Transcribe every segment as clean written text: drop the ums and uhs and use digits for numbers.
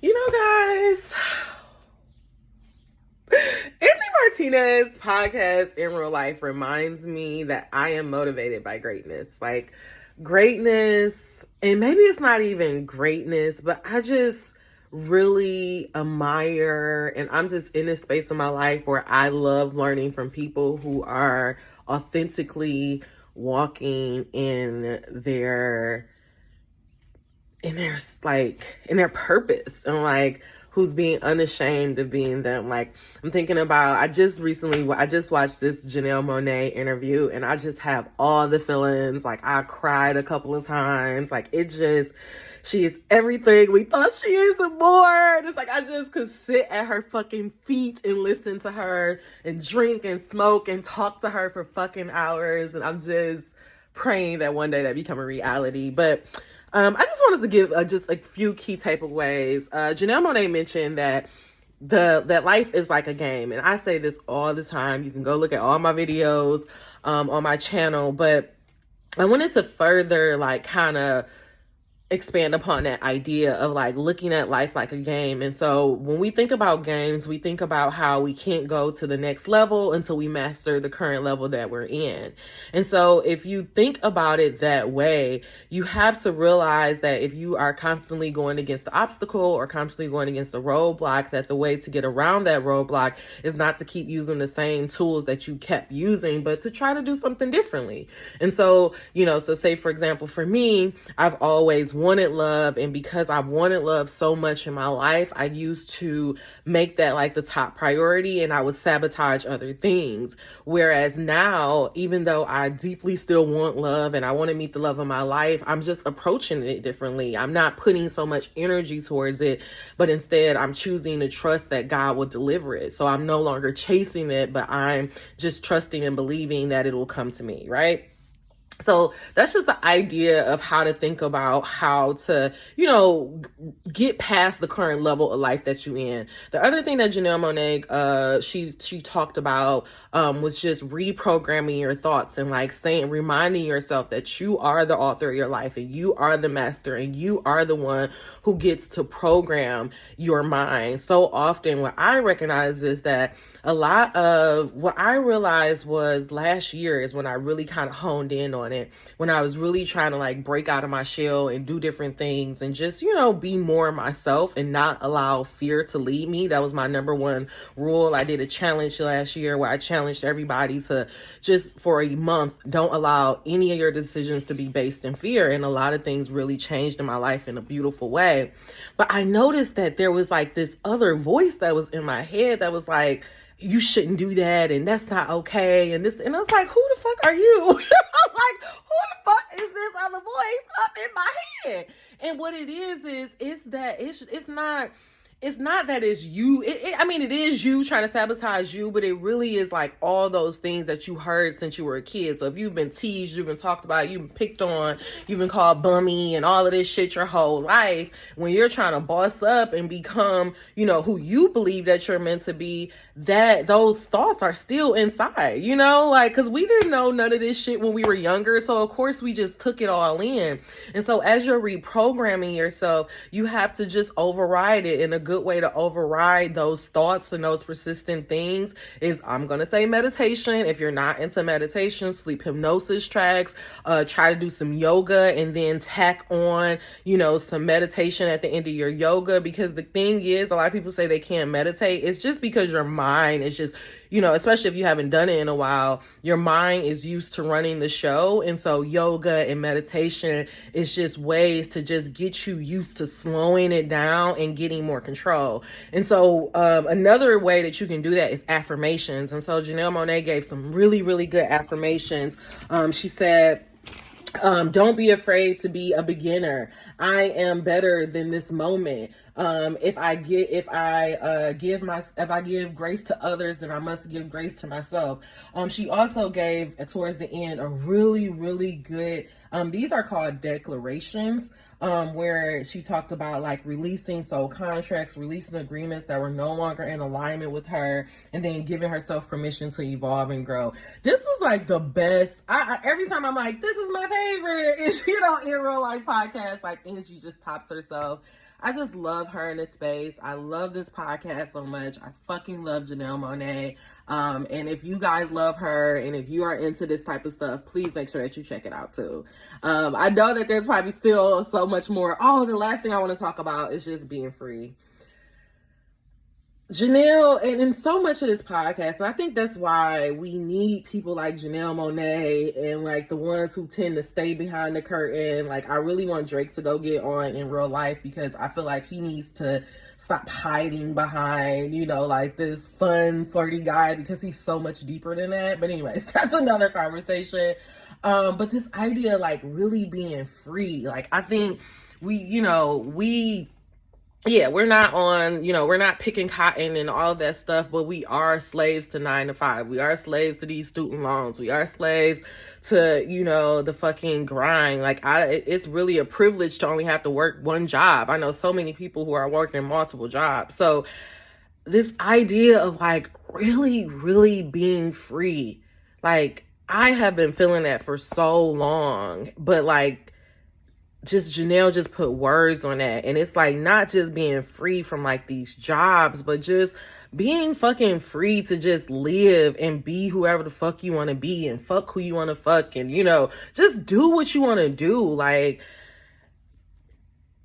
Guys, Angie Martinez podcast in real life reminds me that I am motivated by greatness. Like greatness, and maybe it's not even greatness, but I just really admire, and I'm just in this space of my life where I love learning from people who are authentically walking in their purpose, and like who's being unashamed of being them. Like I'm thinking about, I just watched this Janelle Monàe interview, and I just have all the feelings. Like I cried a couple of times. Like she is everything we thought she is and more. And it's like I just could sit at her fucking feet and listen to her and drink and smoke and talk to her for fucking hours. And I'm just praying that one day that become a reality. But I just wanted to give just a few key takeaways. Janelle Monàe mentioned that that life is like a game, and I say this all the time. You can go look at all my videos on my channel, but I wanted to further like kind of expand upon that idea of like looking at life like a game. And so when we think about games, we think about how we can't go to the next level until we master the current level that we're in. And so if you think about it that way, you have to realize that if you are constantly going against the obstacle or constantly going against the roadblock, that the way to get around that roadblock is not to keep using the same tools that you kept using, but to try to do something differently. And so, so say for example, for me, I've always wanted love, and because I wanted love so much in my life, I used to make that like the top priority, and I would sabotage other things. Whereas now, even though I deeply still want love and I want to meet the love of my life, I'm just approaching it differently. I'm not putting so much energy towards it, but instead I'm choosing to trust that God will deliver it. So I'm no longer chasing it, but I'm just trusting and believing that it will come to me, right? So that's just the idea of how to think about how to, get past the current level of life that you're in. The other thing that Janelle Monàe, she talked about, was just reprogramming your thoughts and like reminding yourself that you are the author of your life, and you are the master, and you are the one who gets to program your mind. So often what I recognize is that a lot of what I realized was last year is when I really kind of honed in on it, when I was really trying to like break out of my shell and do different things and just, be more myself and not allow fear to lead me. That was my number one rule. I did a challenge last year where I challenged everybody to just for a month, don't allow any of your decisions to be based in fear. And a lot of things really changed in my life in a beautiful way. But I noticed that there was like this other voice that was in my head that was like, you shouldn't do that, and that's not okay, and I was like, who the fuck are you? I'm like, who the fuck is this other voice up in my head? And what it is that it's not that it's you. It is you trying to sabotage you, but it really is like all those things that you heard since you were a kid. So if you've been teased, you've been talked about, you've been picked on, you've been called bummy and all of this shit your whole life, when you're trying to boss up and become, who you believe that you're meant to be, that those thoughts are still inside, because we didn't know none of this shit when we were younger. So of course we just took it all in. And so as you're reprogramming yourself, you have to just override it. And a good way to override those thoughts and those persistent things is, I'm going to say meditation. If you're not into meditation, sleep hypnosis tracks, try to do some yoga and then tack on, some meditation at the end of your yoga. Because the thing is, a lot of people say they can't meditate. It's just because your mind is just, especially if you haven't done it in a while, your mind is used to running the show. And so yoga and meditation is just ways to just get you used to slowing it down and getting more control. And so another way that you can do that is affirmations. And so Janelle Monàe gave some really, really good affirmations. She said, don't be afraid to be a beginner. I am better than this moment. If I give grace to others, then I must give grace to myself. She also gave towards the end a really, really good, these are called declarations, where she talked about like releasing soul contracts, releasing agreements that were no longer in alignment with her, and then giving herself permission to evolve and grow. This was like the best. Every time I'm like, this is my favorite. And in real life podcasts, like Angie just tops herself. I just love her in this space. I love this podcast so much. I fucking love Janelle Monàe. And if you guys love her and if you are into this type of stuff, please make sure that you check it out too. I know that there's probably still so much more. Oh, the last thing I want to talk about is just being free. Janelle, and in so much of this podcast, and I think that's why we need people like Janelle Monàe and like the ones who tend to stay behind the curtain. Like, I really want Drake to go get on in real life, because I feel like he needs to stop hiding behind, you know, like this fun, flirty guy, because he's so much deeper than that. But anyways, that's another conversation. But this idea of like really being free, like I think we're not on, we're not picking cotton and all that stuff, but we are slaves to 9 to 5. We are slaves to these student loans. We are slaves to, the fucking grind. Like, it's really a privilege to only have to work one job. I know so many people who are working multiple jobs. So this idea of like really, really being free, like I have been feeling that for so long, but like, Janelle just put words on that. And it's like not just being free from like these jobs, but just being fucking free to just live and be whoever the fuck you want to be and fuck who you want to fuck and, just do what you want to do. Like,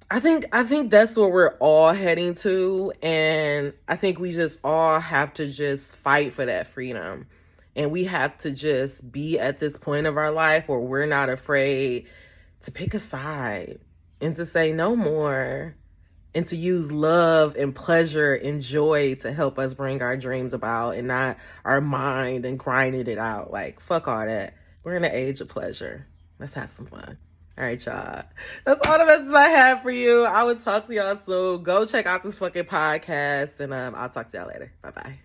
I think that's where we're all heading to. And I think we just all have to just fight for that freedom. And we have to just be at this point of our life where we're not afraid to pick a side and to say no more and to use love and pleasure and joy to help us bring our dreams about and not our mind and grinding it out. Like, fuck all that. We're in the age of pleasure. Let's have some fun. All right, y'all. That's all the messages I have for you. I will talk to y'all soon. Go check out this fucking podcast and I'll talk to y'all later. Bye-bye.